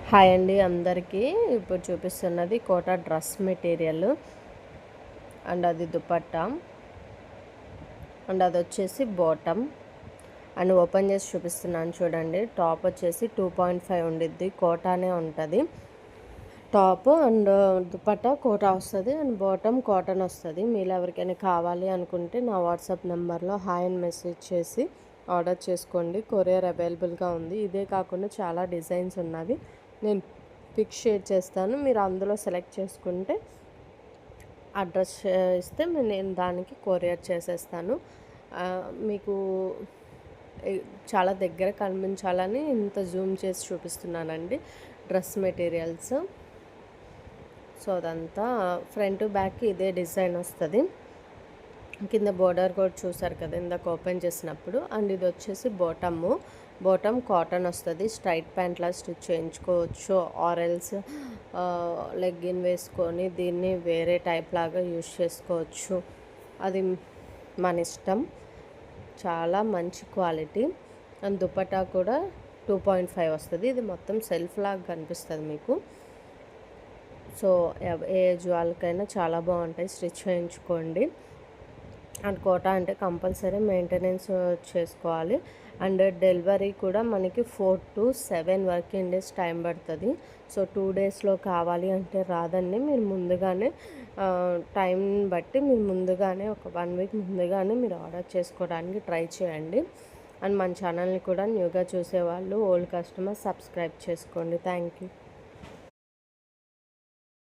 Hi అండి అందరికీ. ఇప్పుడు చూపిస్తున్నది కోటా డ్రెస్ మెటీరియల్ అండ్ అది దుపట్టా అండ్ అది వచ్చేసి బాటమ్ అండ్ ఓపెన్ చేసి చూపిస్తున్నాను చూడండి. టాప్ వచ్చేసి 2.5 ఉండిద్ది, కోటానే ఉంటుంది టాప్. అండ్ దుపట్టా కోటా వస్తుంది అండ్ బాటమ్ కాటన్ వస్తుంది. మీరు ఎవరికైనా కావాలి అనుకుంటే నా వాట్సాప్ నెంబర్లో హాయ్ అని మెసేజ్ చేసి ఆర్డర్ చేసుకోండి. కొరియర్ అవైలబుల్గా ఉంది. ఇదే కాకుండా చాలా డిజైన్స్ ఉన్నవి, నేను పిక్ షేర్ చేస్తాను. మీరు అందులో సెలెక్ట్ చేసుకుంటే అడ్రస్ ఇస్తే నేను దానికి కొరియర్ చేసేస్తాను. మీకు చాలా దగ్గర కనిపించాలని ఇంత జూమ్ చేసి చూపిస్తున్నానండి డ్రెస్ మెటీరియల్స్. సో అదంతా ఫ్రంట్ బ్యాక్ ఇదే డిజైన్ వస్తుంది. కింద బోర్డర్ కూడా చూసారు కదా ఇందాక ఓపెన్ చేసినప్పుడు. అండ్ ఇది వచ్చేసి బాటమ్ కాటన్ వస్తుంది. స్ట్రైట్ ప్యాంట్లా స్టిచ్ చేయించుకోవచ్చు, ఆరెల్స్ లెగ్గిన్ వేసుకొని దీన్ని వేరే టైప్ లాగా యూజ్ చేసుకోవచ్చు, అది మన ఇష్టం. చాలా మంచి క్వాలిటీ. అండ్ దుపట్టా కూడా 2.5 వస్తుంది. ఇది మొత్తం సెల్ఫ్ లాగా కనిపిస్తుంది మీకు. సో ఏజ్ వాళ్ళకైనా చాలా బాగుంటాయి, స్టిచ్ చేయించుకోండి. అండ్ కోటా అంటే కంపల్సరీ మెయింటెనెన్స్ చేసుకోవాలి. అండ్ డెలివరీ కూడా మనకి 4 to 7 వర్కింగ్ డేస్ టైం పడుతుంది. సో 2 డేస్లో కావాలి అంటే రాదండి. మీరు ముందుగానే టైం బట్టి మీరు ముందుగానే ఒక 1 వీక్ ముందుగానే మీరు ఆర్డర్ చేసుకోవడానికి ట్రై చేయండి. అండ్ మన ఛానల్ని కూడా న్యూగా చూసేవాళ్ళు, ఓల్డ్ కస్టమర్ సబ్స్క్రైబ్ చేసుకోండి. Thank you.